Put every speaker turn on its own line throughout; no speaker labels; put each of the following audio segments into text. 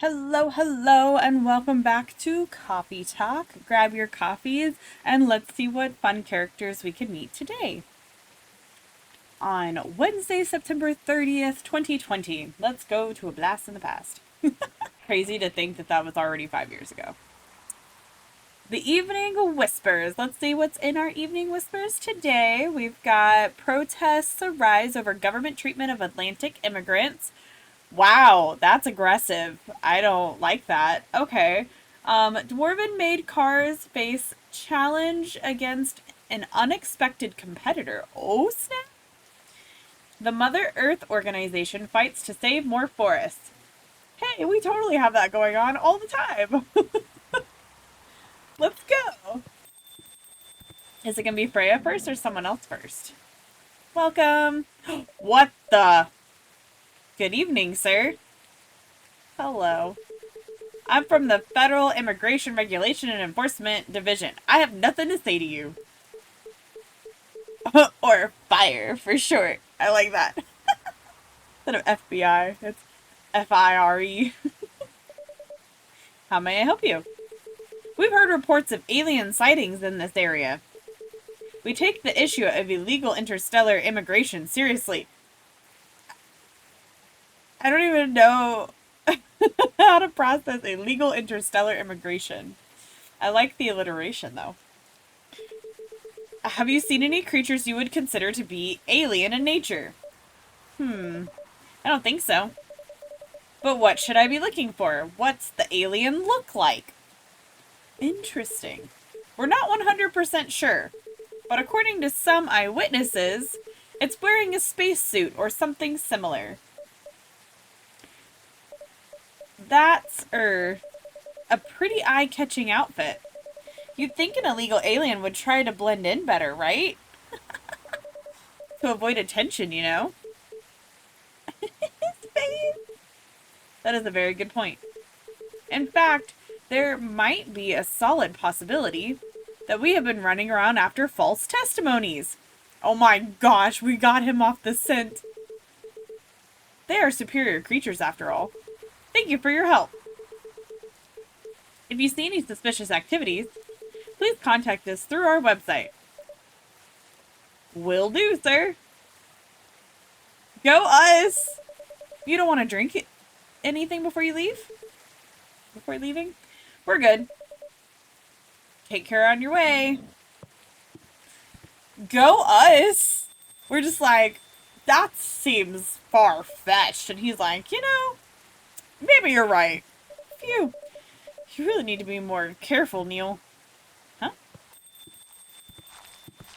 Hello, hello, and welcome back to Coffee Talk. Grab your coffees and let's see what fun characters we can meet today. On Wednesday, September 30th, 2020, let's go to a blast in the past. Crazy to think that that was already 5 years ago. The Evening Whispers. Let's see what's in our Evening Whispers today. We've got protests arise over government treatment of Atlantic immigrants. Wow, that's aggressive. I don't like that. Okay. Dwarven made cars face challenge against an unexpected competitor. Oh, snap. The Mother Earth organization fights to save more forests. Hey, we totally have that going on all the time. Let's go. Is it going to be Freya first or someone else first? Welcome. What the? Good evening, sir. Hello. I'm from the Federal Immigration Regulation and Enforcement Division. I have nothing to say to you. Or fire, for short. I like that. Instead of FBI, it's FIRE. How may I help you? We've heard reports of alien sightings in this area. We take the issue of illegal interstellar immigration seriously. I don't even know how to process illegal interstellar immigration. I like the alliteration, though. Have you seen any creatures you would consider to be alien in nature? I don't think so. But what should I be looking for? What's the alien look like? Interesting. We're not 100% sure, but according to some eyewitnesses, it's wearing a spacesuit or something similar. That's, a pretty eye-catching outfit. You'd think an illegal alien would try to blend in better, right? To avoid attention, you know? That is a very good point. In fact, there might be a solid possibility that we have been running around after false testimonies. Oh my gosh, we got him off the scent. They are superior creatures after all. Thank you for your help. If you see any suspicious activities, please contact us through our website. Will do, sir. Go us! You don't want to drink anything before you leave? Before leaving? We're good. Take care on your way. Go us! We're just like, that seems far-fetched. And he's like, maybe you're right. Phew. You really need to be more careful, Neil. Huh?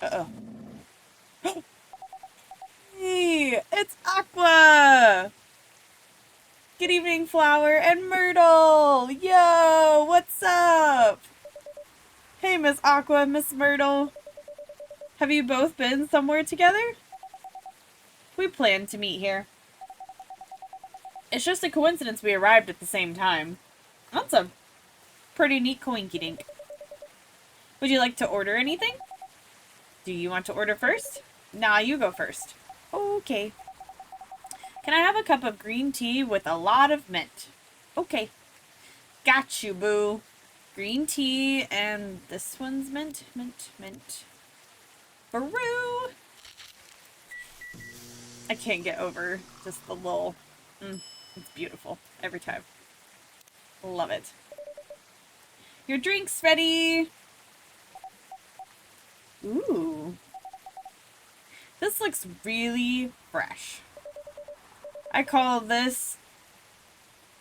Uh-oh. Hey, it's Aqua! Good evening, Flower and Myrtle! Yo, what's up? Hey, Miss Aqua, Miss Myrtle. Have you both been somewhere together? We planned to meet here. It's just a coincidence we arrived at the same time. That's a pretty neat coinky-dink. Would you like to order anything? Do you want to order first? Nah, you go first. Okay. Can I have a cup of green tea with a lot of mint? Okay. Got you, boo. Green tea and this one's mint, mint, mint. Baroo! I can't get over just the little... it's beautiful every time. Love it. Your drink's ready! Ooh. This looks really fresh. I call this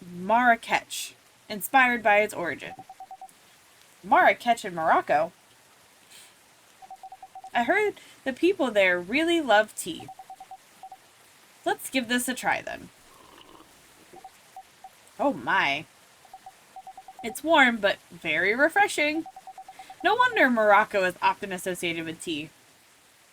Marrakech, inspired by its origin. Marrakech in Morocco? I heard the people there really love tea. Let's give this a try then. Oh my. It's warm, but very refreshing. No wonder Morocco is often associated with tea.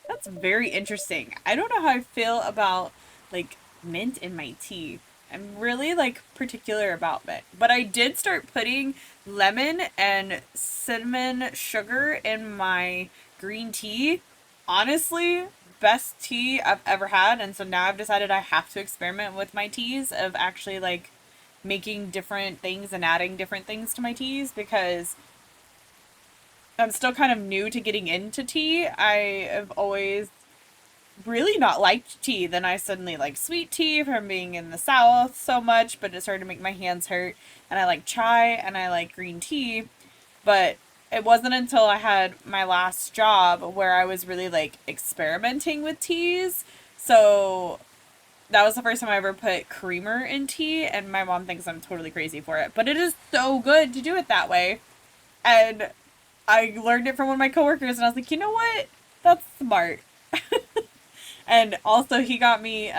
That's very interesting. I don't know how I feel about, like, mint in my tea. I'm really, like, particular about mint. But I did start putting lemon and cinnamon sugar in my green tea. Honestly, best tea I've ever had. And so now I've decided I have to experiment with my teas of actually, like, making different things and adding different things to my teas because I'm still kind of new to getting into tea. I have always really not liked tea. Then I suddenly like sweet tea from being in the South so much, but it started to make my hands hurt. And I like chai and I like green tea. But it wasn't until I had my last job where I was really like experimenting with teas. So that was the first time I ever put creamer in tea, and my mom thinks I'm totally crazy for it. But it is so good to do it that way. And I learned it from one of my coworkers, and I was like, you know what? That's smart. And also, he got me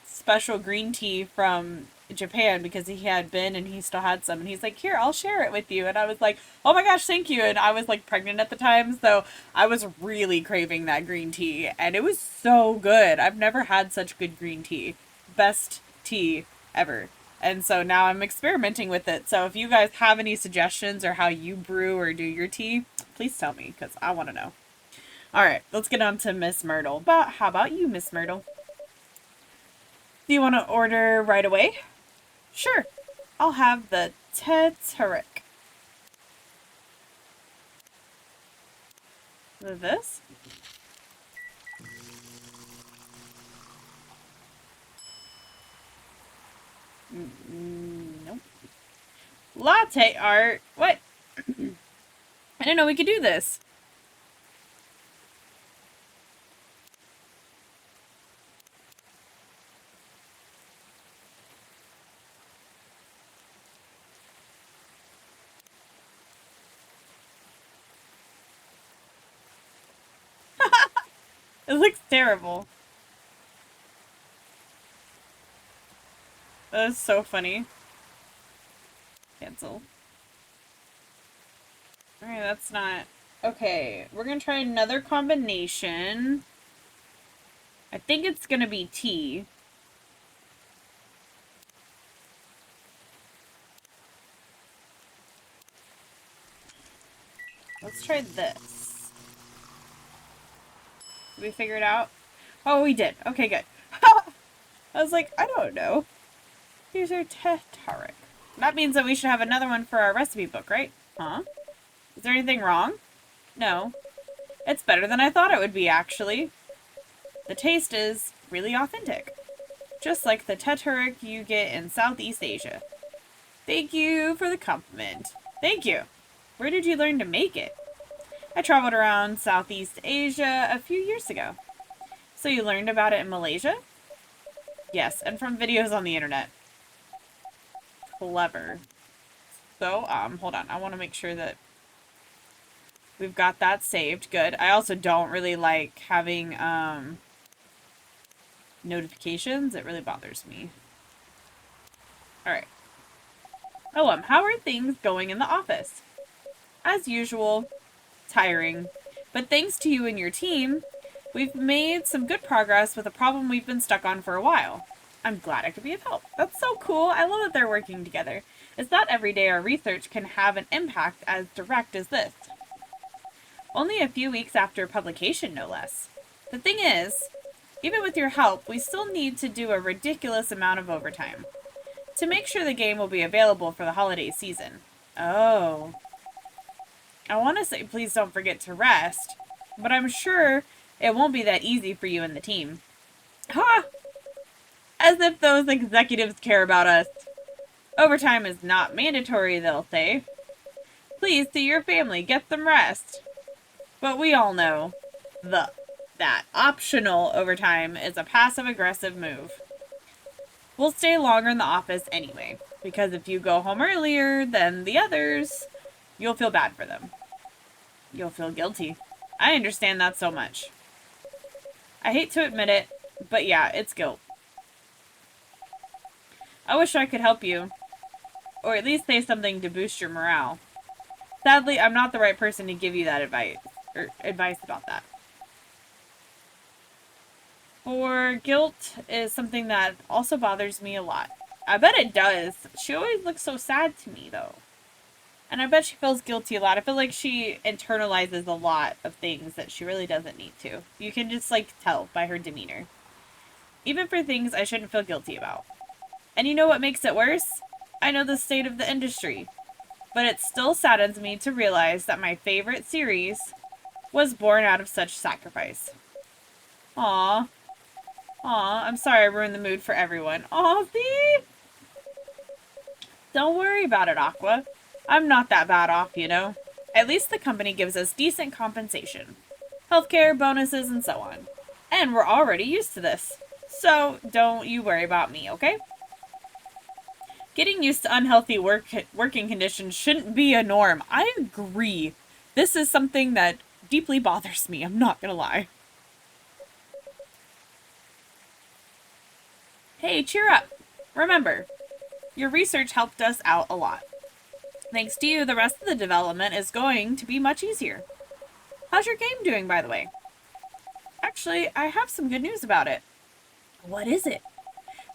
special green tea from Japan because he had been and he still had some. And he's like, here, I'll share it with you. And I was like, oh my gosh, thank you. And I was like pregnant at the time, so I was really craving that green tea. And it was so good. I've never had such good green tea. Best tea ever. And so now I'm experimenting with it. So if you guys have any suggestions or how you brew or do your tea, please tell me because I want to know. All right, let's get on to Miss Myrtle. But how about you, Miss Myrtle? Do you want to order right away? Sure. I'll have the Teteric. This? Nope. Latte art? What? I didn't know we could do this. It looks terrible. That is so funny. Cancel. Alright, that's not... Okay, we're gonna try another combination. I think it's gonna be tea. Let's try this. Did we figure it out? Oh, we did. Okay, good. I was like, I don't know. Here's our Teteric. That means that we should have another one for our recipe book, right? Huh? Is there anything wrong? No. It's better than I thought it would be, actually. The taste is really authentic. Just like the Teteric you get in Southeast Asia. Thank you for the compliment. Thank you. Where did you learn to make it? I traveled around Southeast Asia a few years ago. So you learned about it in Malaysia? Yes, and from videos on the internet. Clever. So, hold on. I want to make sure that we've got that saved. Good. I also don't really like having, notifications. It really bothers me. Alright. Oh, how are things going in the office? As usual, tiring. But thanks to you and your team, we've made some good progress with a problem we've been stuck on for a while. I'm glad I could be of help. That's so cool. I love that they're working together. It's not every day our research can have an impact as direct as this. Only a few weeks after publication, no less. The thing is, even with your help, we still need to do a ridiculous amount of overtime to make sure the game will be available for the holiday season. Oh. I want to say please don't forget to rest, but I'm sure it won't be that easy for you and the team. Ha! As if those executives care about us. Overtime is not mandatory, they'll say. Please see your family, get some rest. But we all know that optional overtime is a passive-aggressive move. We'll stay longer in the office anyway, because if you go home earlier than the others, you'll feel bad for them. You'll feel guilty. I understand that so much. I hate to admit it, but yeah, it's guilt. I wish I could help you, or at least say something to boost your morale. Sadly, I'm not the right person to give you that advice about that. For guilt is something that also bothers me a lot. I bet it does. She always looks so sad to me, though. And I bet she feels guilty a lot. I feel like she internalizes a lot of things that she really doesn't need to. You can just, like, tell by her demeanor. Even for things I shouldn't feel guilty about. And you know what makes it worse? I know the state of the industry, but it still saddens me to realize that my favorite series was born out of such sacrifice. Aw. Aw, I'm sorry I ruined the mood for everyone. Aw, see? Don't worry about it, Aqua. I'm not that bad off, you know. At least the company gives us decent compensation. Healthcare, bonuses, and so on. And we're already used to this. So, don't you worry about me, okay? Getting used to unhealthy working conditions shouldn't be a norm. I agree. This is something that deeply bothers me, I'm not gonna lie. Hey, cheer up. Remember, your research helped us out a lot. Thanks to you, the rest of the development is going to be much easier. How's your game doing, by the way? Actually, I have some good news about it. What is it?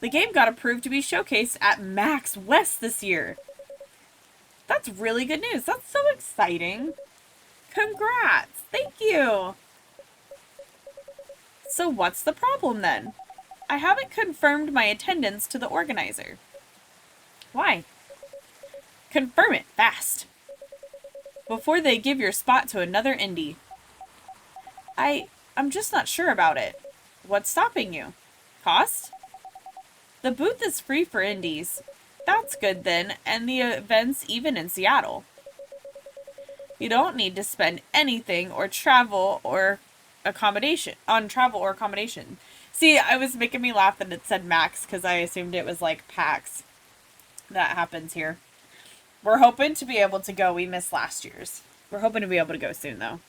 The game got approved to be showcased at MAX West this year. That's really good news. That's so exciting. Congrats. Thank you. So what's the problem then? I haven't confirmed my attendance to the organizer. Why? Confirm it fast. Before they give your spot to another indie. I'm just not sure about it. What's stopping you? Cost? The booth is free for indies. That's good then, and the event's even in Seattle. You don't need to spend anything or travel or accommodation. See, I was making me laugh that it said Max because I assumed it was like PAX. That happens here. We're hoping to be able to go. We missed last year's. We're hoping to be able to go soon though.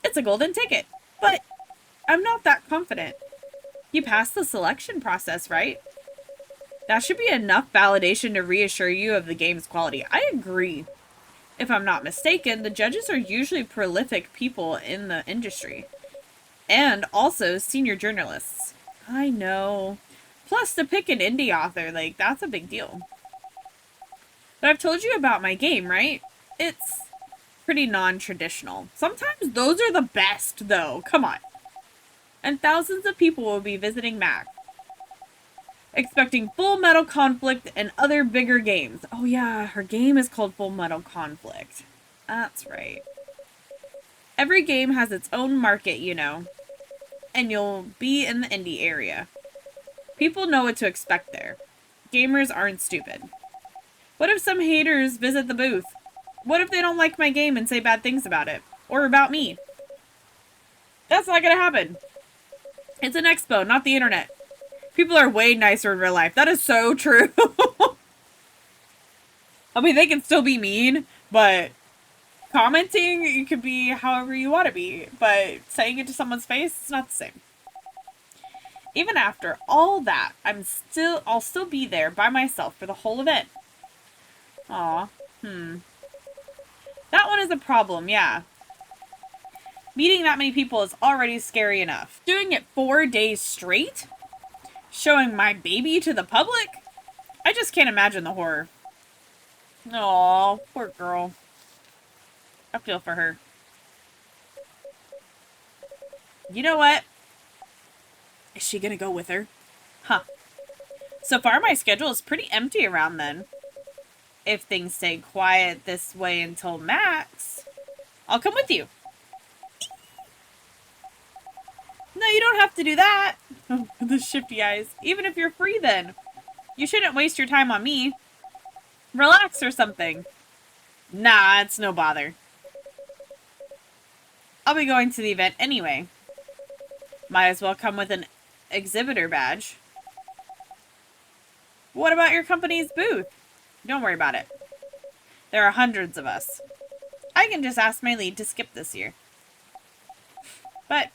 It's a golden ticket, but I'm not that confident. You passed the selection process, right? That should be enough validation to reassure you of the game's quality. I agree. If I'm not mistaken, the judges are usually prolific people in the industry. And also senior journalists. I know. Plus, to pick an indie author, like, that's a big deal. But I've told you about my game, right? It's pretty non-traditional. Sometimes those are the best, though. Come on. And thousands of people will be visiting MAC, expecting Full Metal Conflict and other bigger games. Oh yeah, her game is called Full Metal Conflict. That's right. Every game has its own market, you know, and you'll be in the indie area. People know what to expect there. Gamers aren't stupid. What if some haters visit the booth? What if they don't like my game and say bad things about it? Or about me? That's not gonna happen. It's an expo, not the internet. People are way nicer in real life. That is so true. I mean, they can still be mean, but commenting, you can be however you want to be. But saying it to someone's face, it's not the same. Even after all that, I'll still be there by myself for the whole event. Aw, That one is a problem, yeah. Meeting that many people is already scary enough. Doing it 4 days straight? Showing my baby to the public? I just can't imagine the horror. Aw, poor girl. I feel for her. You know what? Is she gonna go with her? Huh. So far my schedule is pretty empty around then. If things stay quiet this way until Max, I'll come with you. No, you don't have to do that. The shifty eyes. Even if you're free then. You shouldn't waste your time on me. Relax or something. Nah, it's no bother. I'll be going to the event anyway. Might as well come with an exhibitor badge. What about your company's booth? Don't worry about it. There are hundreds of us. I can just ask my lead to skip this year. But,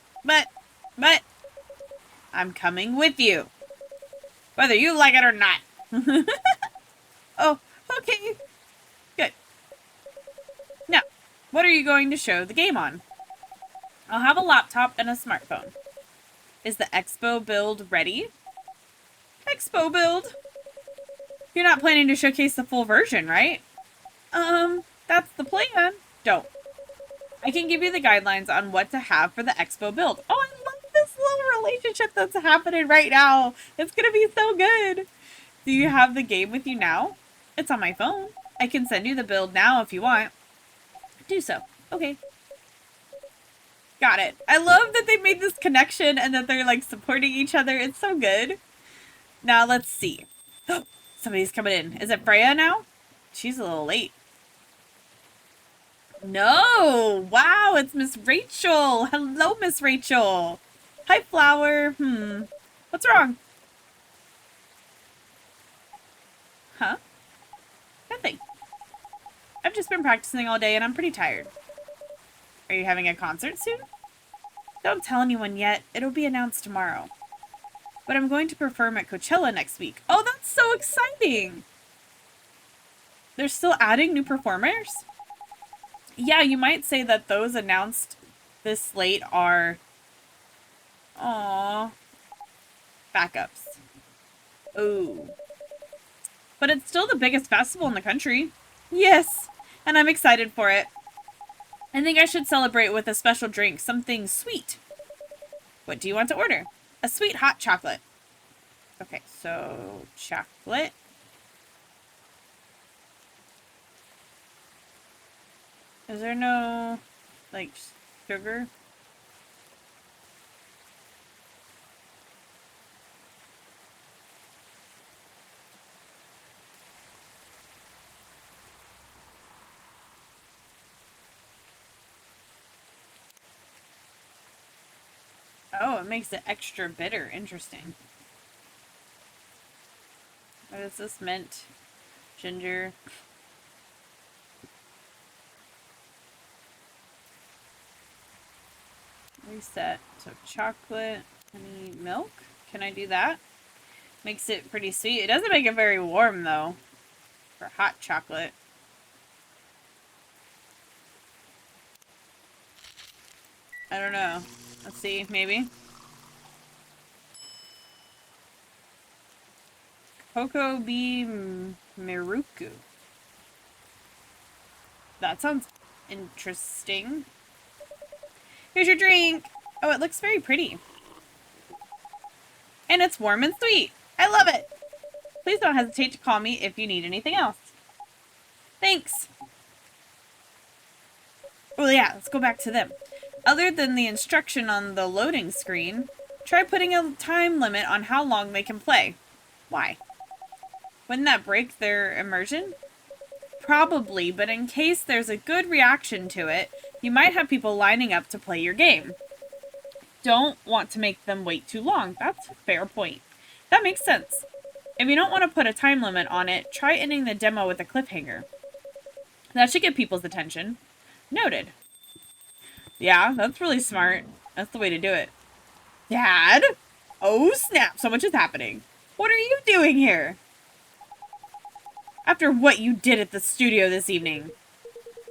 I'm coming with you. Whether you like it or not. Oh, okay. Good. Now, what are you going to show the game on? I'll have a laptop and a smartphone. Is the Expo build ready? Expo build? You're not planning to showcase the full version, right? That's the plan. Don't. I can give you the guidelines on what to have for the Expo build. Oh, I love this little relationship that's happening right now. It's gonna be so good. Do you have the game with you now? It's on my phone. I can send you the build now if you want. Do so. Okay. Got it. I love that they made this connection and that they're like supporting each other. It's so good. Now let's see. Somebody's coming in. Is it Freya now? She's a little late. No! Wow, it's Miss Rachel! Hello, Miss Rachel! Hi, Flower. What's wrong? Huh? Nothing. I've just been practicing all day and I'm pretty tired. Are you having a concert soon? Don't tell anyone yet. It'll be announced tomorrow. But I'm going to perform at Coachella next week. Oh, that's so exciting! They're still adding new performers? Yeah, you might say that those announced this late are... Aww. Backups. Ooh. But it's still the biggest festival in the country. Yes, and I'm excited for it. I think I should celebrate with a special drink, something sweet. What do you want to order? A sweet hot chocolate. Okay, so chocolate. Is there no, like, sugar? Oh, it makes it extra bitter. Interesting. What is this? Mint, ginger. Reset. So chocolate, honey, milk. Can I do that? Makes it pretty sweet. It doesn't make it very warm though. For hot chocolate. I don't know. Let's see, maybe. Cocoa Bee Miruku. That sounds interesting. Here's your drink. Oh, it looks very pretty. And it's warm and sweet. I love it. Please don't hesitate to call me if you need anything else. Thanks. Oh yeah, let's go back to them. Other than the instruction on the loading screen, try putting a time limit on how long they can play. Why? Wouldn't that break their immersion? Probably, but in case there's a good reaction to it, you might have people lining up to play your game. Don't want to make them wait too long. That's a fair point. That makes sense. If you don't want to put a time limit on it, try ending the demo with a cliffhanger. That should get people's attention. Noted. Yeah, that's really smart. That's the way to do it. Dad? Oh snap, so much is happening. What are you doing here? After what you did at the studio this evening.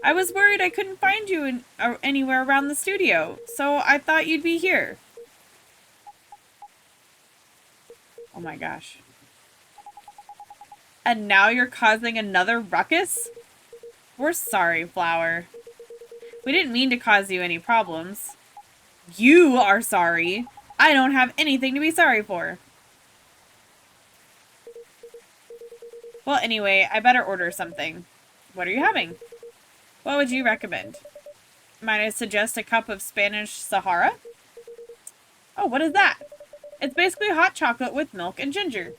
I was worried I couldn't find you anywhere around the studio, so I thought you'd be here. Oh my gosh. And now you're causing another ruckus? We're sorry, Flower. We didn't mean to cause you any problems. You are sorry. I don't have anything to be sorry for. Well, anyway, I better order something. What are you having? What would you recommend? Might I suggest a cup of Spanish Sahara? Oh, what is that? It's basically hot chocolate with milk and ginger.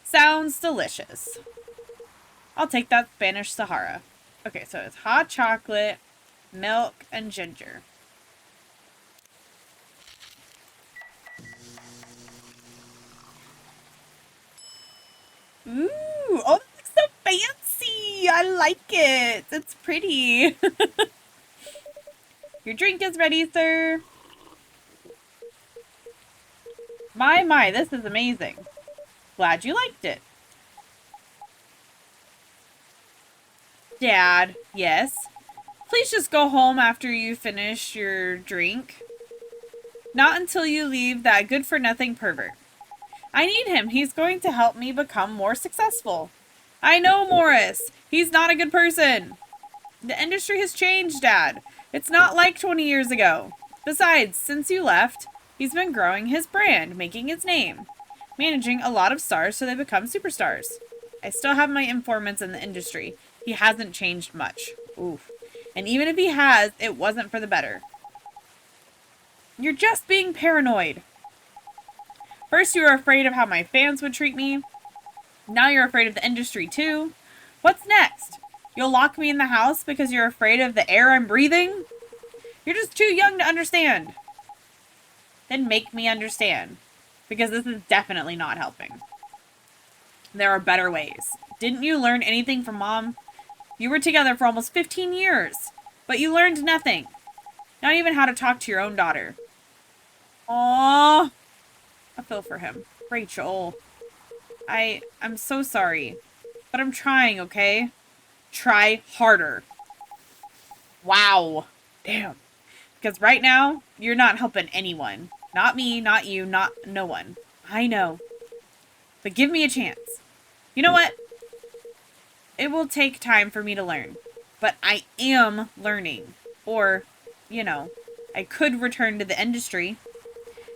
Sounds delicious. I'll take that Spanish Sahara. Okay, so it's hot chocolate, milk, and ginger. Ooh, oh, that looks so fancy. I like it. It's pretty. Your drink is ready, sir. My, this is amazing. Glad you liked it. Dad, yes? Please just go home after you finish your drink. Not until you leave that good-for-nothing pervert. I need him. He's going to help me become more successful. I know, Morris. He's not a good person. The industry has changed, Dad. It's not like 20 years ago. Besides, since you left, he's been growing his brand, making his name. managing a lot of stars so they become superstars. I still have my informants in the industry. He hasn't changed much. Oof. And even if he has, it wasn't for the better. You're just being paranoid. First you were afraid of how my fans would treat me. Now you're afraid of the industry too. What's next? You'll lock me in the house because you're afraid of the air I'm breathing? You're just too young to understand. Then make me understand. Because this is definitely not helping. There are better ways. Didn't you learn anything from Mom? You were together for almost 15 years. But you learned nothing. Not even how to talk to your own daughter. Aww. I feel for him. Rachel. I'm so sorry. But I'm trying, okay? Try harder. Wow. Damn. Because right now, you're not helping anyone. Not me, not you, no one. I know. But give me a chance. You know what? It will take time for me to learn. But I am learning. Or, you know, I could return to the industry.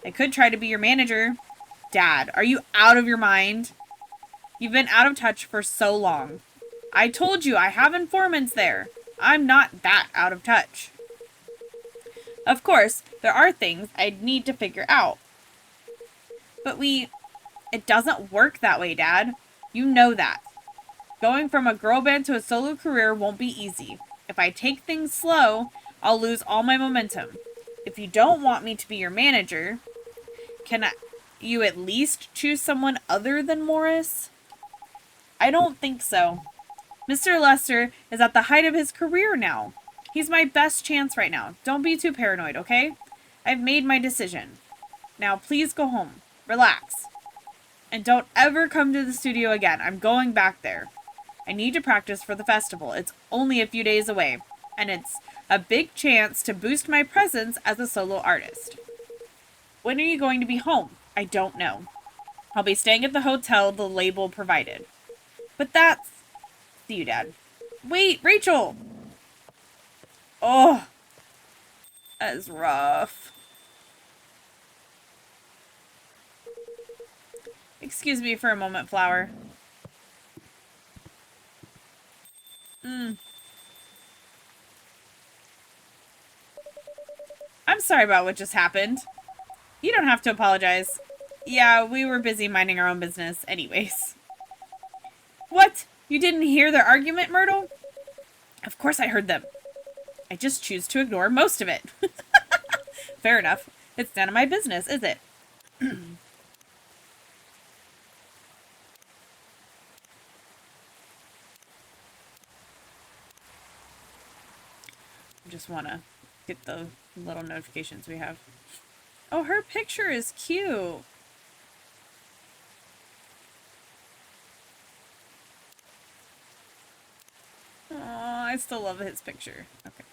I could try to be your manager. Dad, are you out of your mind? You've been out of touch for so long. I told you I have informants there. I'm not that out of touch. Of course, there are things I'd need to figure out. But it doesn't work that way, Dad. You know that. Going from a girl band to a solo career won't be easy. If I take things slow, I'll lose all my momentum. If you don't want me to be your manager, can you at least choose someone other than Morris? I don't think so. Mr. Lester is at the height of his career now. He's my best chance right now. Don't be too paranoid, okay? I've made my decision. Now please go home. Relax. And don't ever come to the studio again. I'm going back there. I need to practice for the festival. It's only a few days away. And it's a big chance to boost my presence as a solo artist. When are you going to be home? I don't know. I'll be staying at the hotel the label provided. But that's... See you, Dad. Wait, Rachel! Oh, that is rough. Excuse me for a moment, Flower. I'm sorry about what just happened. You don't have to apologize. Yeah, we were busy minding our own business anyways. What? You didn't hear their argument, Myrtle? Of course I heard them. I just choose to ignore most of it. Fair enough. It's none of my business, is it? I just want to get the little notifications we have. Oh, her picture is cute. Aw, I still love his picture. Okay.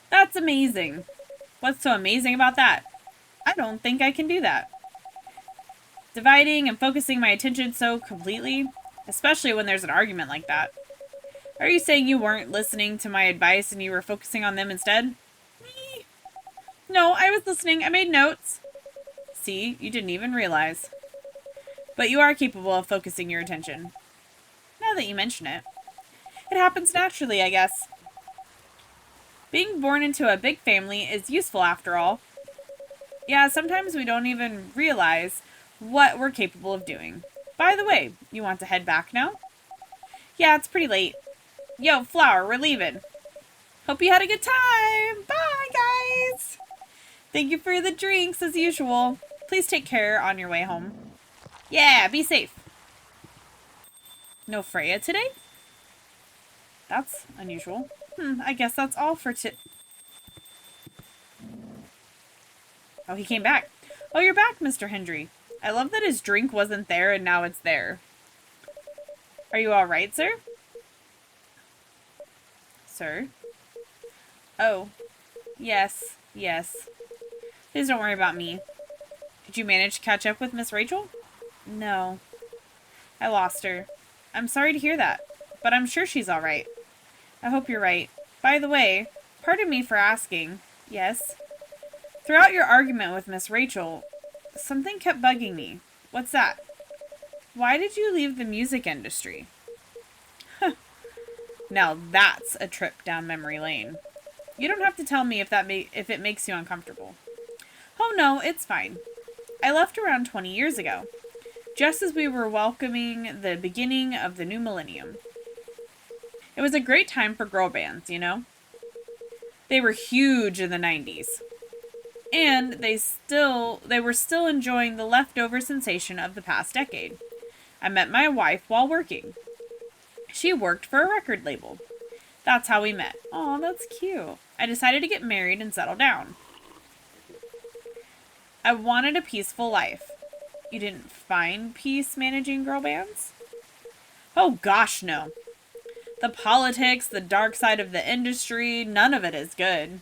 That's amazing. What's so amazing about that? I don't think I can do that. Dividing and focusing my attention so completely, especially when there's an argument like that. Are you saying you weren't listening to my advice and you were focusing on them instead? Me? No, I was listening. I made notes. See, you didn't even realize. But you are capable of focusing your attention. Now that you mention it. It happens naturally, I guess. Being born into a big family is useful after all. Yeah, sometimes we don't even realize what we're capable of doing. By the way, you want to head back now? Yeah, it's pretty late. Yo, Flower, we're leaving. Hope you had a good time. Bye, guys. Thank you for the drinks, as usual. Please take care on your way home. Yeah, be safe. No Freya today? That's unusual. I guess that's all for Oh, he came back. Oh, you're back, Mr. Hendry. I love that his drink wasn't there and now it's there. Are you all right, sir? Sir? Oh. Yes. Yes. Please don't worry about me. Did you manage to catch up with Miss Rachel? No. I lost her. I'm sorry to hear that, but I'm sure she's all right. I hope you're right. By the way, pardon me for asking. Yes? Throughout your argument with Miss Rachel, something kept bugging me. What's that? Why did you leave the music industry? Now that's a trip down memory lane. You don't have to tell me if it makes you uncomfortable. Oh no, it's fine. I left around 20 years ago, just as we were welcoming the beginning of the new millennium. It was a great time for girl bands, you know? They were huge in the 90s. And they were still enjoying the leftover sensation of the past decade. I met my wife while working. She worked for a record label. That's how we met. Aw, that's cute. I decided to get married and settle down. I wanted a peaceful life. You didn't find peace managing girl bands? Oh gosh, no. The politics, the dark side of the industry, none of it is good.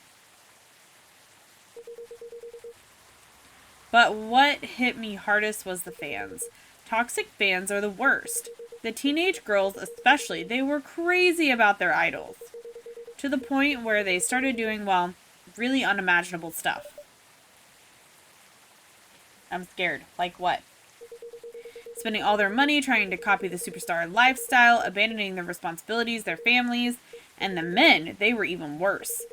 But what hit me hardest was the fans. Toxic fans are the worst. The teenage girls especially, they were crazy about their idols. To the point where they started doing, well, really unimaginable stuff. I'm scared. Like what? Spending all their money trying to copy the superstar lifestyle, abandoning their responsibilities, their families, and the men, they were even worse.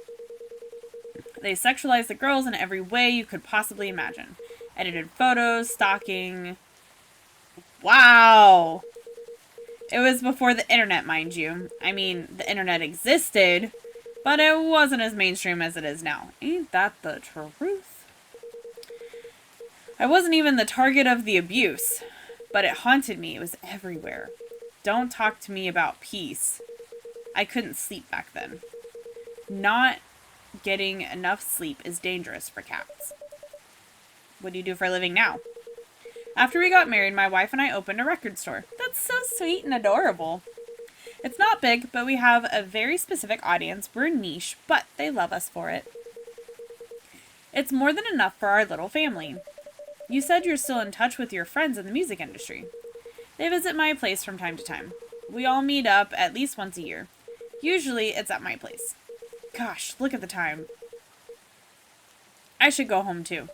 They sexualized the girls in every way you could possibly imagine. Edited photos, stalking. Wow! It was before the internet, mind you. I mean, the internet existed, but it wasn't as mainstream as it is now. Ain't that the truth? I wasn't even the target of the abuse, but it haunted me. It was everywhere. Don't talk to me about peace. I couldn't sleep back then. Not getting enough sleep is dangerous for cats. What do you do for a living now? After we got married, my wife and I opened a record store. That's so sweet and adorable. It's not big, but we have a very specific audience. We're niche, but they love us for it. It's more than enough for our little family. You said you're still in touch with your friends in the music industry. They visit my place from time to time. We all meet up at least once a year. Usually it's at my place. Gosh, look at the time. I should go home too.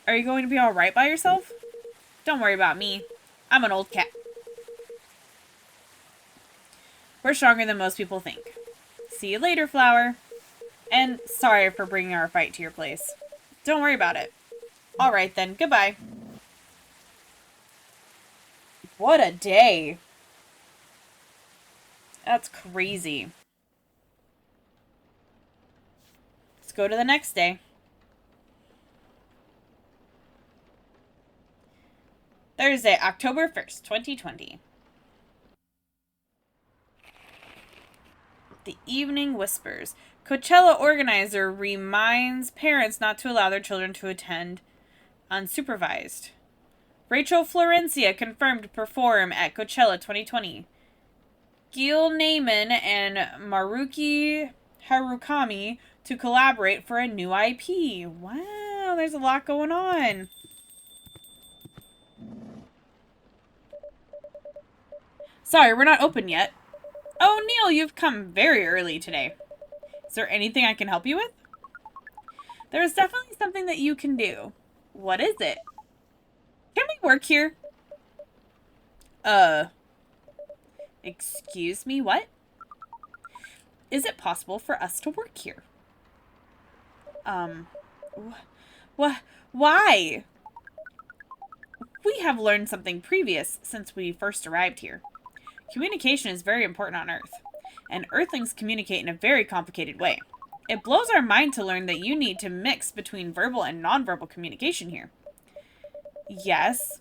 Are you going to be alright by yourself? Don't worry about me. I'm an old cat. We're stronger than most people think. See you later, Flower. And sorry for bringing our fight to your place. Don't worry about it. Alright then, goodbye. What a day. That's crazy. Let's go to the next day. Thursday, October 1st, 2020. The Evening Whispers. Coachella organizer reminds parents not to allow their children to attend unsupervised. Rachel Florencia confirmed to perform at Coachella 2020. Gil Naiman and Maruki Harukami to collaborate for a new IP. Wow, there's a lot going on. Sorry, we're not open yet. Oh, Neil, you've come very early today. Is there anything I can help you with? There is definitely something that you can do. What is it? Can we work here? Excuse me, what? Is it possible for us to work here? Why? We have learned something previous since we first arrived here. Communication is very important on Earth, and Earthlings communicate in a very complicated way. It blows our mind to learn that you need to mix between verbal and nonverbal communication here. Yes,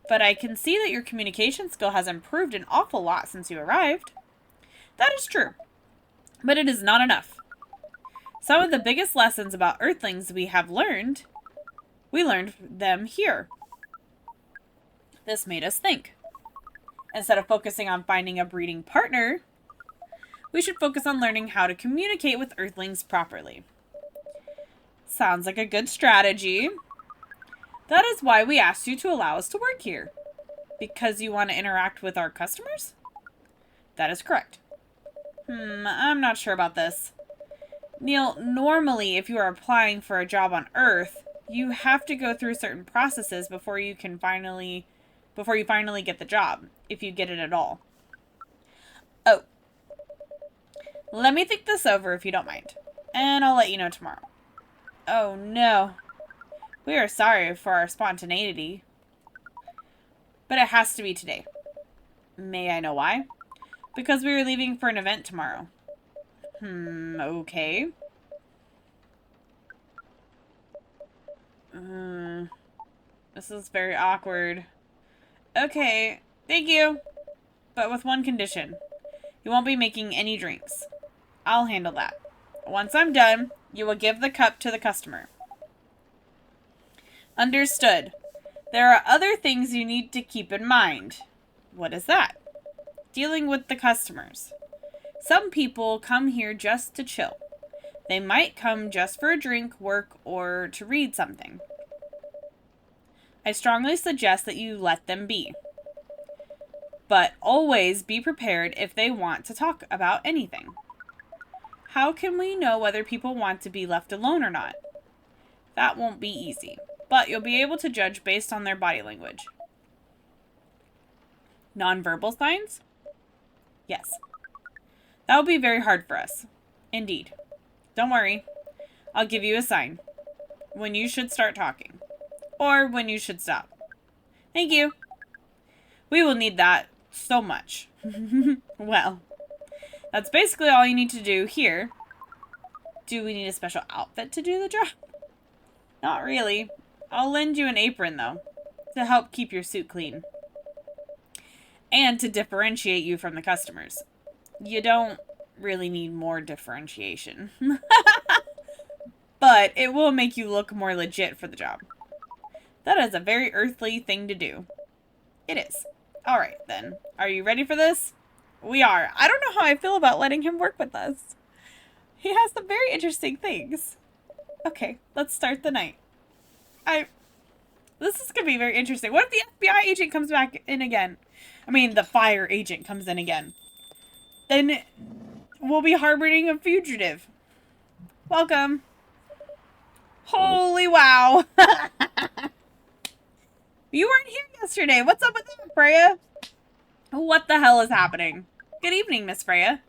but I can see that your communication skill has improved an awful lot since you arrived. That is true, but it is not enough. Some of the biggest lessons about Earthlings we learned them here. This made us think. Instead of focusing on finding a breeding partner, we should focus on learning how to communicate with Earthlings properly. Sounds like a good strategy. That is why we asked you to allow us to work here. Because you want to interact with our customers? That is correct. I'm not sure about this. Neil, normally if you are applying for a job on Earth, You have to go through certain processes before you finally get the job, if you get it at all. Oh. Let me think this over if you don't mind. And I'll let you know tomorrow. Oh no. We are sorry for our spontaneity. But it has to be today. May I know why? Because we are leaving for an event tomorrow. Okay. This is very awkward. Okay, thank you. But with one condition. You won't be making any drinks. I'll handle that. Once I'm done, you will give the cup to the customer. Understood. There are other things you need to keep in mind. What is that? Dealing with the customers. Some people come here just to chill. They might come just for a drink, work, or to read something. I strongly suggest that you let them be. But always be prepared if they want to talk about anything. How can we know whether people want to be left alone or not? That won't be easy, but you'll be able to judge based on their body language. Nonverbal signs? Yes. That will be very hard for us. Indeed. Don't worry. I'll give you a sign. When you should start talking. Or when you should stop. Thank you. We will need that so much. Well, that's basically all you need to do here. Do we need a special outfit to do the job? Not really. I'll lend you an apron, though, to help keep your suit clean. And to differentiate you from the customers. You don't really need more differentiation. But it will make you look more legit for the job. That is a very earthly thing to do. It is. Alright, then. Are you ready for this? We are. I don't know how I feel about letting him work with us. He has some very interesting things. Okay, let's start the night. This is going to be very interesting. What if the FBI agent comes back in again? I mean, the fire agent comes in again. Then we'll be harboring a fugitive. Welcome. Holy wow. You weren't here yesterday. What's up with that, Freya? What the hell is happening? Good evening, Miss Freya.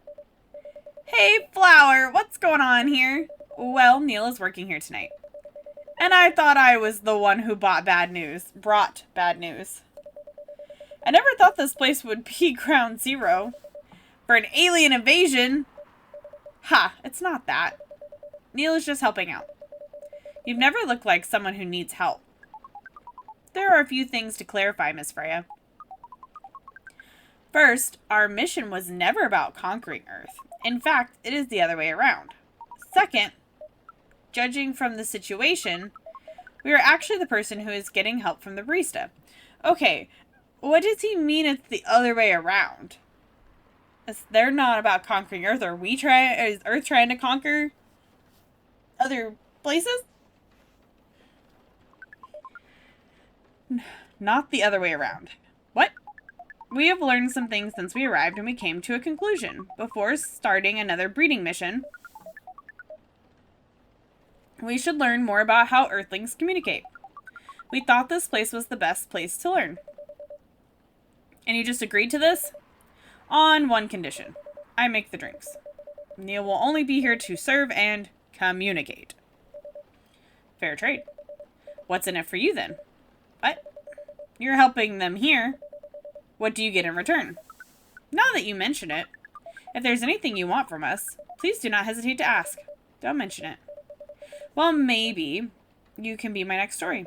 Hey, Flower. What's going on here? Well, Neil is working here tonight. And I thought I was the one who brought bad news. I never thought this place would be ground zero. For an alien invasion. Ha, it's not that. Neil is just helping out. You've never looked like someone who needs help. There are a few things to clarify, Miss Freya. First, our mission was never about conquering Earth. In fact, it is the other way around. Second, judging from the situation, we are actually the person who is getting help from the barista. Okay, what does he mean it's the other way around? They're not about conquering Earth. Is Earth trying to conquer other places? Not the other way around. What? We have learned some things since we arrived and we came to a conclusion. Before starting another breeding mission, we should learn more about how Earthlings communicate. We thought this place was the best place to learn. And you just agreed to this? On one condition. I make the drinks. Neil will only be here to serve and communicate. Fair trade. What's in it for you then? What? You're helping them here. What do you get in return? Now that you mention it, if there's anything you want from us, please do not hesitate to ask. Don't mention it. Well, maybe you can be my next story.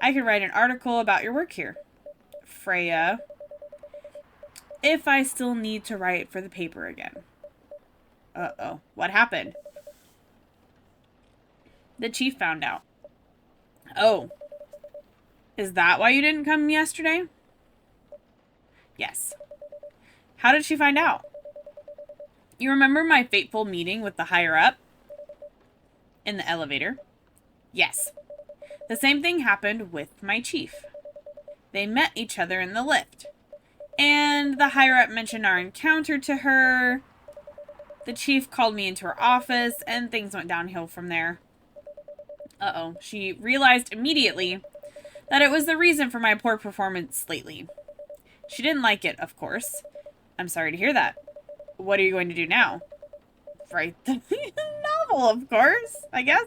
I could write an article about your work here. Freya. If I still need to write for the paper again. Uh-oh. What happened? The chief found out. Oh. Is that why you didn't come yesterday? Yes. How did she find out? You remember my fateful meeting with the higher-up? In the elevator? Yes. The same thing happened with my chief. They met each other in the lift. And the higher-up mentioned our encounter to her. The chief called me into her office, and things went downhill from there. Uh-oh. She realized immediately that it was the reason for my poor performance lately. She didn't like it, of course. I'm sorry to hear that. What are you going to do now? Write the novel, of course, I guess.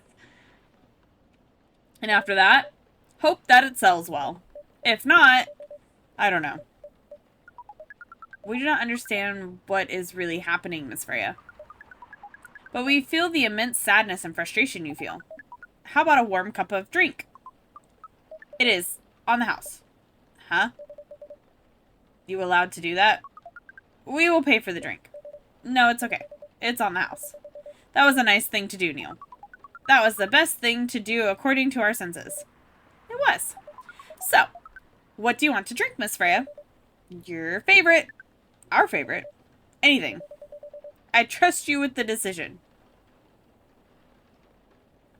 And after that, hope that it sells well. If not, I don't know. We do not understand what is really happening, Miss Freya. But we feel the immense sadness and frustration you feel. How about a warm cup of drink? It is. On the house. Huh? You allowed to do that? We will pay for the drink. No, it's okay. It's on the house. That was a nice thing to do, Neil. That was the best thing to do according to our senses. It was. So, what do you want to drink, Miss Freya? Your favorite. Our favorite. Anything. I trust you with the decision.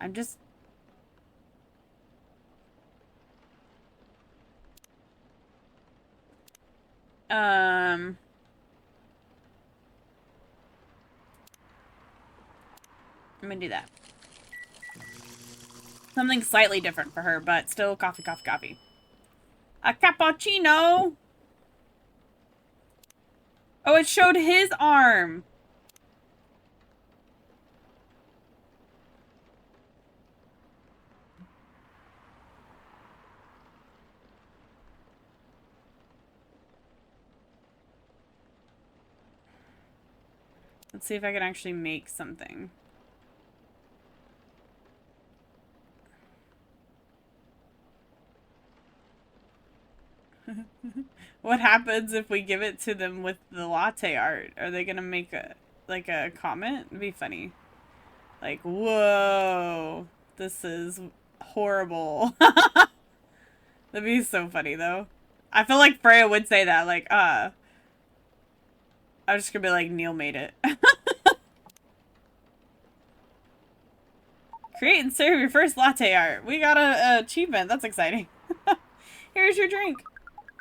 I'm just... I'm gonna do that. Something slightly different for her, but still coffee, coffee, coffee. A cappuccino! Oh, it showed his arm! Let's see if I can actually make something. What happens if we give it to them with the latte art? Are they gonna make a comment? It'd be funny. Like, whoa, this is horrible. That'd be so funny though. I feel like Freya would say that, like, I'm just gonna be like, Neil made it. Create and serve your first latte art. We got a achievement. That's exciting. Here's your drink.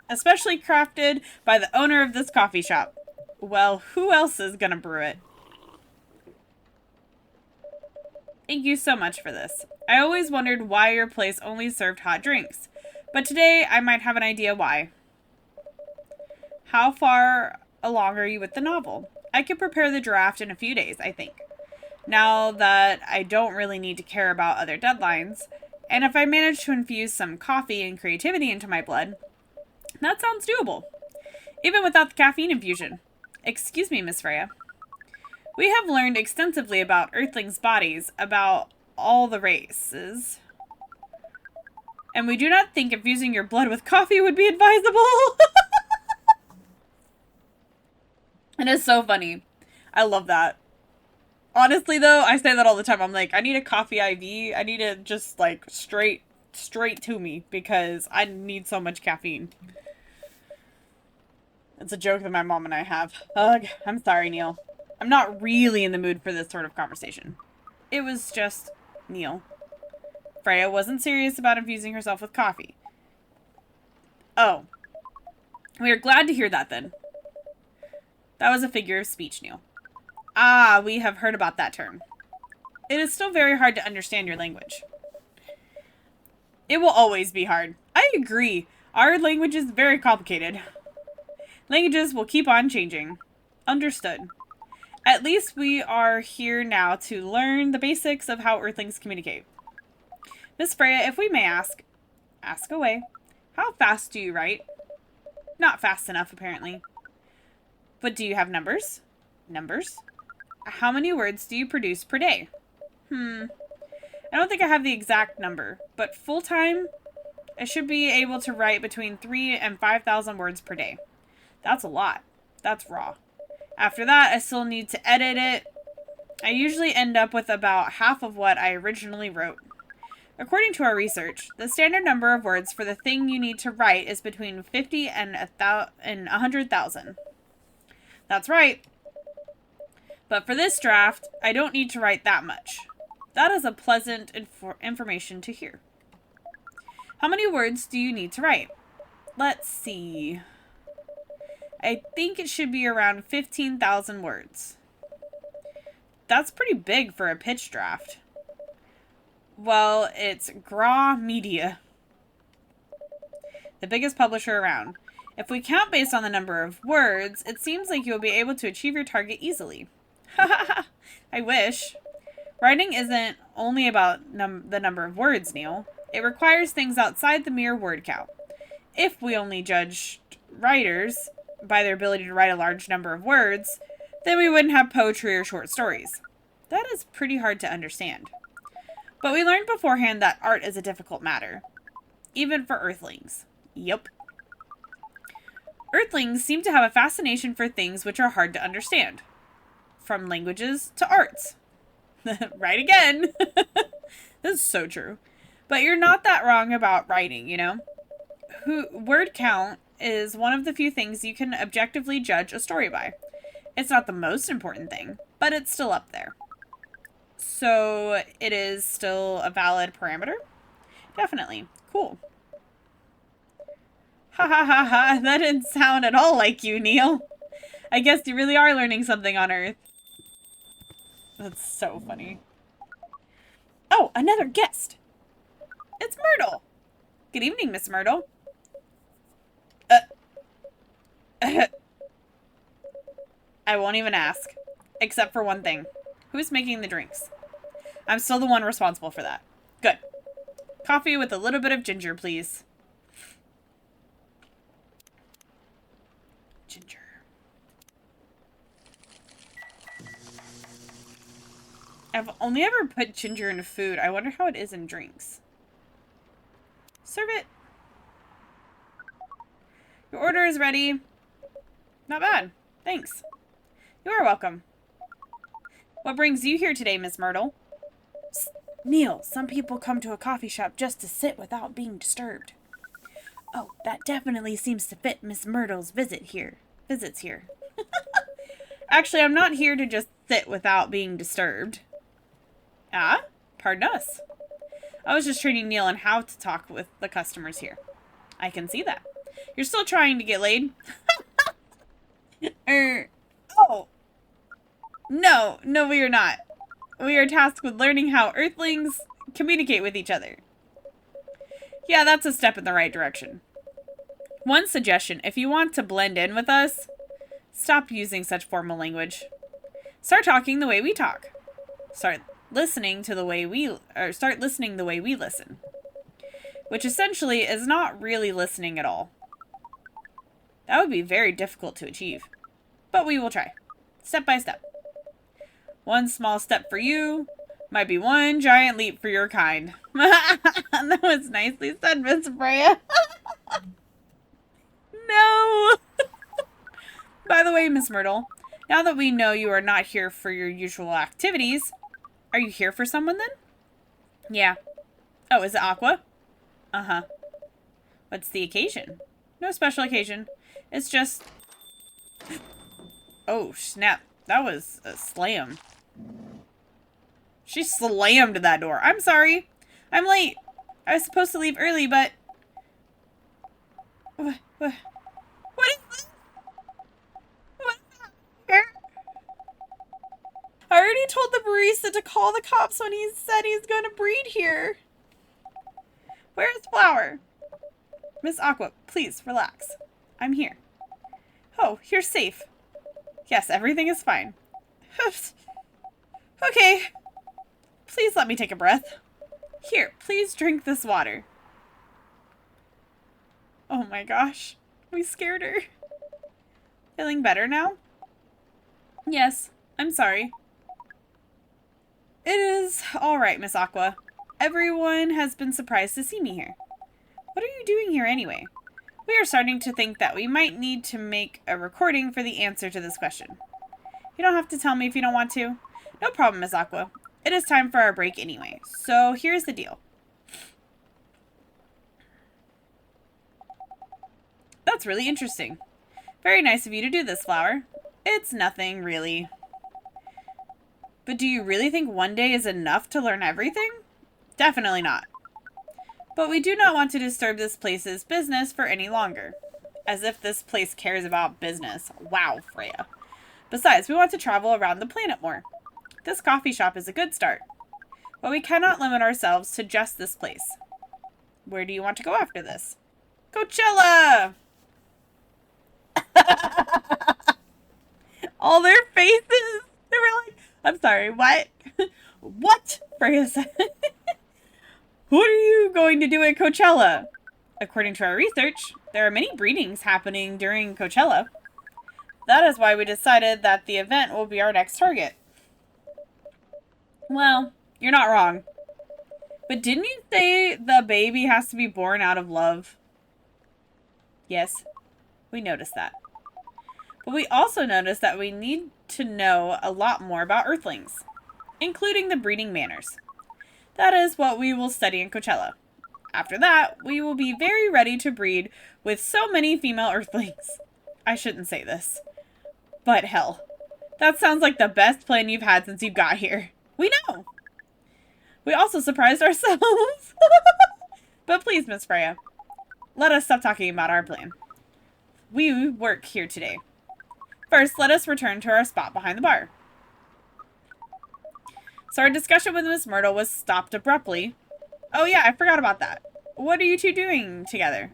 Especially crafted by the owner of this coffee shop. Well, who else is gonna brew it? Thank you so much for this. I always wondered why your place only served hot drinks. But today, I might have an idea why. How far along are you with the novel? I could prepare the draft in a few days, I think. Now that I don't really need to care about other deadlines, and if I manage to infuse some coffee and creativity into my blood, that sounds doable. Even without the caffeine infusion. Excuse me, Miss Freya. We have learned extensively about Earthlings' bodies, about all the races. And we do not think infusing your blood with coffee would be advisable. It is so funny. I love that. Honestly, though, I say that all the time. I'm like, I need a coffee IV. I need it just, like, straight to me because I need so much caffeine. It's a joke that my mom and I have. Ugh, I'm sorry, Neil. I'm not really in the mood for this sort of conversation. It was just Neil. Freya wasn't serious about infusing herself with coffee. Oh. We are glad to hear that, then. That was a figure of speech, Neil. Ah, we have heard about that term. It is still very hard to understand your language. It will always be hard. I agree. Our language is very complicated. Languages will keep on changing. Understood. At least we are here now to learn the basics of how Earthlings communicate. Miss Freya, if we may ask away. How fast do you write? Not fast enough, apparently. But do you have numbers? Numbers? How many words do you produce per day? I don't think I have the exact number, but full-time, I should be able to write between 3,000 and 5,000 words per day. That's a lot. That's raw. After that, I still need to edit it. I usually end up with about half of what I originally wrote. According to our research, the standard number of words for the thing you need to write is between 50 and 100,000. That's right. But for this draft, I don't need to write that much. That is a pleasant information to hear. How many words do you need to write? Let's see. I think it should be around 15,000 words. That's pretty big for a pitch draft. Well, it's Graw Media, the biggest publisher around. If we count based on the number of words, it seems like you'll be able to achieve your target easily. Ha ha ha! I wish. Writing isn't only about the number of words, Neil. It requires things outside the mere word count. If we only judged writers by their ability to write a large number of words, then we wouldn't have poetry or short stories. That is pretty hard to understand. But we learned beforehand that art is a difficult matter. Even for Earthlings. Yup. Earthlings seem to have a fascination for things which are hard to understand. From languages to arts. Right again. This is so true. But you're not that wrong about writing, you know? Word count is one of the few things you can objectively judge a story by. It's not the most important thing, but it's still up there. So it is still a valid parameter? Definitely. Cool. Ha ha ha ha, that didn't sound at all like you, Neil. I guess you really are learning something on Earth. That's so funny. Oh, another guest. It's Myrtle. Good evening, Miss Myrtle. I won't even ask. Except for one thing. Who's making the drinks? I'm still the one responsible for that. Good. Coffee with a little bit of ginger, please. Ginger. I've only ever put ginger in food. I wonder how it is in drinks. Serve it. Your order is ready. Not bad. Thanks. You are welcome. What brings you here today, Miss Myrtle? Neil, some people come to a coffee shop just to sit without being disturbed. Oh, that definitely seems to fit Miss Myrtle's visits here. Actually, I'm not here to just sit without being disturbed. Ah? Pardon us. I was just training Neil on how to talk with the customers here. I can see that. You're still trying to get laid? Oh. No, we are not. We are tasked with learning how Earthlings communicate with each other. Yeah, that's a step in the right direction. One suggestion, if you want to blend in with us, stop using such formal language. Start talking the way we talk. Start listening the way we listen. Which essentially is not really listening at all. That would be very difficult to achieve. But we will try. Step by step. One small step for you might be one giant leap for your kind. That was nicely said, Miss Freya. No! By the way, Miss Myrtle, now that we know you are not here for your usual activities, are you here for someone then? Yeah. Oh, is it Aqua? Uh-huh. What's the occasion? No special occasion. It's just... Oh, snap. That was a slam. She slammed that door. I'm sorry. I'm late. I was supposed to leave early, but... What is this? What is that? I already told the barista to call the cops when he said he's gonna breed here. Where's Flower? Miss Aqua, please, relax. I'm here. Oh, you're safe. Yes, everything is fine. Okay. Please let me take a breath. Here, please drink this water. Oh my gosh. We scared her. Feeling better now? Yes, I'm sorry. It is alright, Miss Aqua. Everyone has been surprised to see me here. What are you doing here anyway? We are starting to think that we might need to make a recording for the answer to this question. You don't have to tell me if you don't want to. No problem, Miss Aqua. It is time for our break anyway. So here's the deal. That's really interesting. Very nice of you to do this, Flower. It's nothing, really. But do you really think one day is enough to learn everything? Definitely not. But we do not want to disturb this place's business for any longer. As if this place cares about business. Wow, Freya. Besides, we want to travel around the planet more. This coffee shop is a good start. But we cannot limit ourselves to just this place. Where do you want to go after this? Coachella! All their faces! They were like, I'm sorry, what? What? Freya said. What are you going to do at Coachella? According to our research, there are many breedings happening during Coachella. That is why we decided that the event will be our next target. Well, you're not wrong. But didn't you say the baby has to be born out of love? Yes, we noticed that. But we also noticed that we need to know a lot more about Earthlings, including the breeding manners. That is what we will study in Coachella. After that, we will be very ready to breed with so many female Earthlings. I shouldn't say this, but hell, that sounds like the best plan you've had since you got here. We know. We also surprised ourselves. But please, Miss Freya, let us stop talking about our plan. We work here today. First, let us return to our spot behind the bar. So our discussion with Miss Myrtle was stopped abruptly. Oh yeah, I forgot about that. What are you two doing together?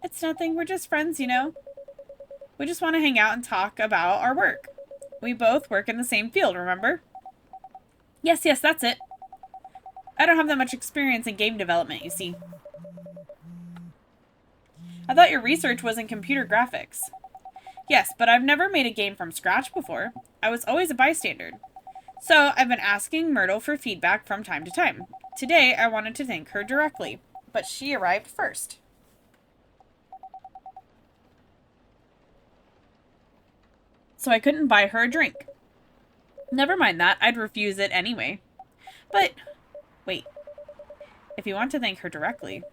It's nothing. We're just friends, you know. We just want to hang out and talk about our work. We both work in the same field, remember? Yes, that's it. I don't have that much experience in game development, you see. I thought your research was in computer graphics. Yes, but I've never made a game from scratch before. I was always a bystander. So I've been asking Myrtle for feedback from time to time. Today, I wanted to thank her directly, but she arrived first. So I couldn't buy her a drink. Never mind that, I'd refuse it anyway. But, wait. If you want to thank her directly,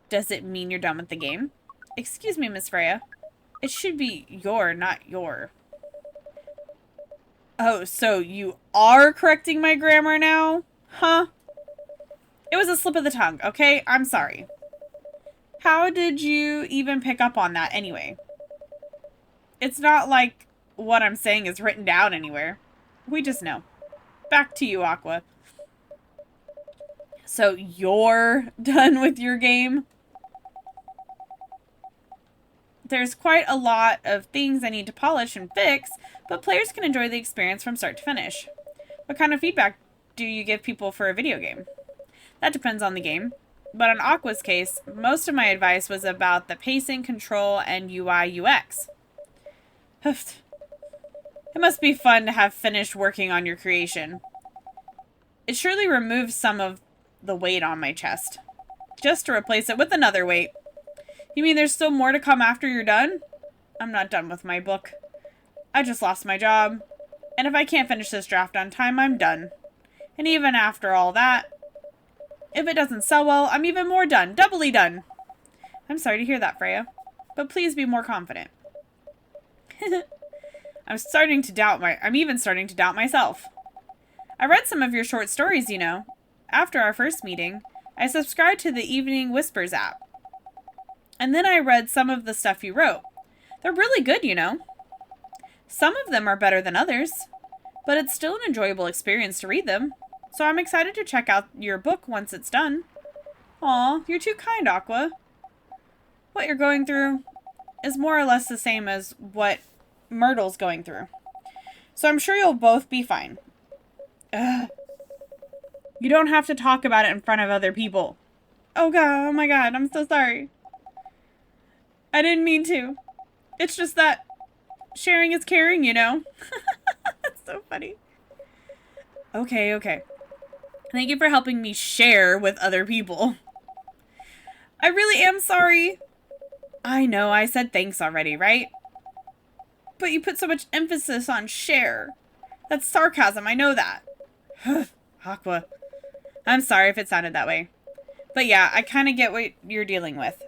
does it mean you're done with the game? Excuse me, Miss Freya. It should be your, not your. Oh, so you are correcting my grammar now? Huh? It was a slip of the tongue, okay? I'm sorry. How did you even pick up on that anyway? It's not like what I'm saying is written down anywhere. We just know. Back to you, Aqua. So you're done with your game? There's quite a lot of things I need to polish and fix, but players can enjoy the experience from start to finish. What kind of feedback do you give people for a video game? That depends on the game. But in Aqua's case, most of my advice was about the pacing, control, and UI UX. It must be fun to have finished working on your creation. It surely removes some of the weight on my chest, just to replace it with another weight. You mean there's still more to come after you're done? I'm not done with my book. I just lost my job. And if I can't finish this draft on time, I'm done. And even after all that, if it doesn't sell well, I'm even more done. Doubly done. I'm sorry to hear that, Freya. But please be more confident. I'm even starting to doubt myself. I read some of your short stories, you know. After our first meeting, I subscribed to the Evening Whispers app. And then I read some of the stuff you wrote. They're really good, you know. Some of them are better than others, but it's still an enjoyable experience to read them. So I'm excited to check out your book once it's done. Aw, you're too kind, Aqua. What you're going through is more or less the same as what Myrtle's going through. So I'm sure you'll both be fine. Ugh. You don't have to talk about it in front of other people. Oh God, oh my God, I'm so sorry. I didn't mean to. It's just that sharing is caring, you know? That's so funny. Okay. Thank you for helping me share with other people. I really am sorry. I know I said thanks already, right? But you put so much emphasis on share. That's sarcasm, I know that. Aqua. I'm sorry if it sounded that way. But yeah, I kind of get what you're dealing with.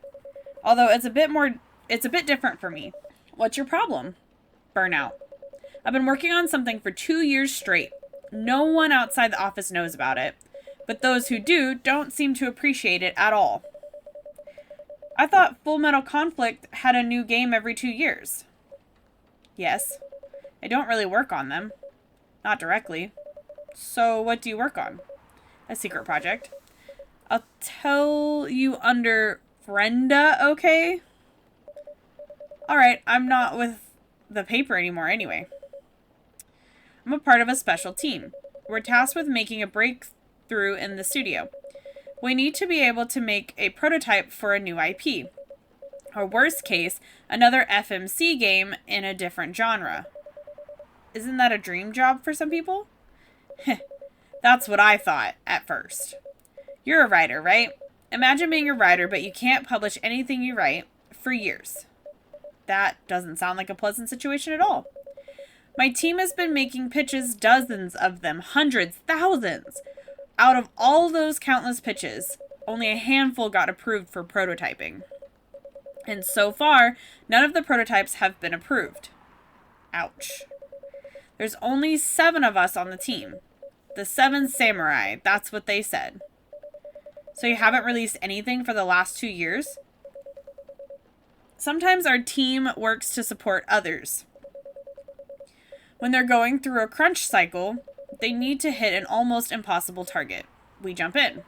Although it's a bit different for me. What's your problem? Burnout. I've been working on something for 2 years straight. No one outside the office knows about it, but those who do don't seem to appreciate it at all. I thought Full Metal Conflict had a new game every 2 years. Yes. I don't really work on them. Not directly. So what do you work on? A secret project. I'll tell you under Brenda, okay? Alright, I'm not with the paper anymore anyway. I'm a part of a special team. We're tasked with making a breakthrough in the studio. We need to be able to make a prototype for a new IP. Or worst case, another FMC game in a different genre. Isn't that a dream job for some people? That's what I thought at first. You're a writer, right? Imagine being a writer, but you can't publish anything you write for years. That doesn't sound like a pleasant situation at all. My team has been making pitches, dozens of them, hundreds, thousands. Out of all those countless pitches, only a handful got approved for prototyping. And so far, none of the prototypes have been approved. Ouch. There's only 7 of us on the team. The 7 samurai, that's what they said. So you haven't released anything for the last 2 years? Sometimes our team works to support others. When they're going through a crunch cycle, they need to hit an almost impossible target. We jump in.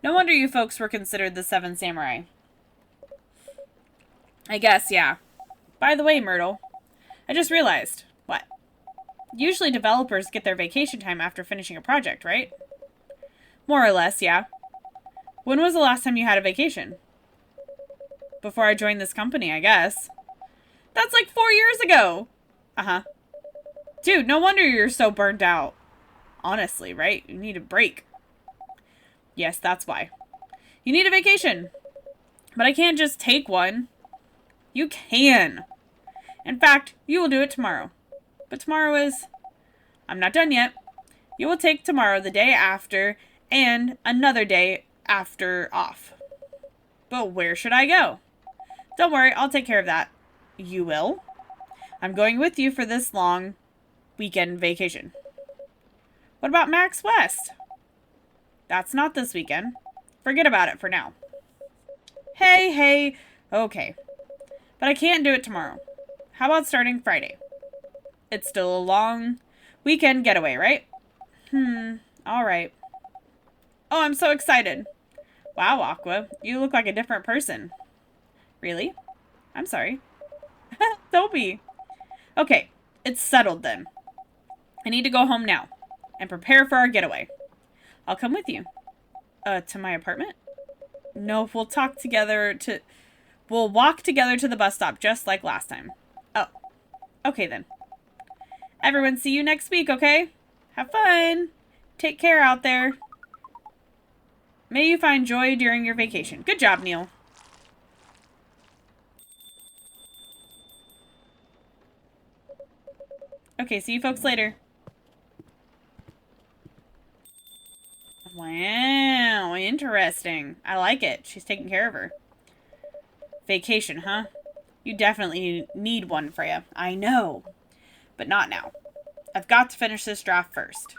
No wonder you folks were considered the 7 samurai. I guess, yeah. By the way, Myrtle, I just realized. What? Usually developers get their vacation time after finishing a project, right? More or less, yeah. When was the last time you had a vacation? Before I joined this company, I guess. That's like 4 years ago! Uh-huh. Dude, no wonder you're so burnt out. Honestly, right? You need a break. Yes, that's why. You need a vacation. But I can't just take one. You can. In fact, you will do it tomorrow. But tomorrow is... I'm not done yet. You will take tomorrow, the day after, and another day after off. But where should I go? Don't worry, I'll take care of that. You will? I'm going with you for this long weekend vacation. What about Max West? That's not this weekend. Forget about it for now. Hey. Okay. But I can't do it tomorrow. How about starting Friday? It's still a long weekend getaway, right? Alright. Oh, I'm so excited. Wow, Aqua, you look like a different person. Really? I'm sorry. Don't be. Okay, it's settled then. I need to go home now and prepare for our getaway. I'll come with you. To my apartment? No, we'll walk together to the bus stop just like last time. Oh, okay then. Everyone, see you next week, okay? Have fun. Take care out there. May you find joy during your vacation. Good job, Neil. Okay, see you folks later. Wow, interesting. I like it. She's taking care of her. Vacation, huh? You definitely need one, Freya. I know. But not now. I've got to finish this draft first.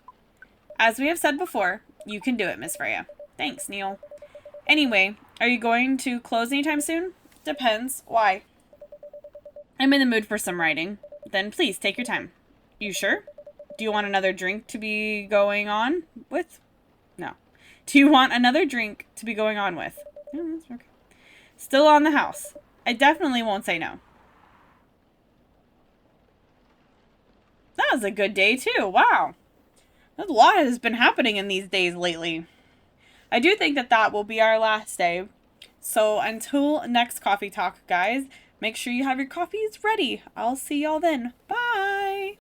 As we have said before, you can do it, Miss Freya. Thanks, Neil. Anyway, are you going to close anytime soon? Depends. Why? I'm in the mood for some writing. Then please, take your time. You sure? Do you want another drink to be going on with? No. Do you want another drink to be going on with? Okay. Still on the house. I definitely won't say no. That was a good day, too. Wow. A lot has been happening in these days lately. I do think that will be our last day. So until next coffee talk, guys, make sure you have your coffees ready. I'll see y'all then. Bye.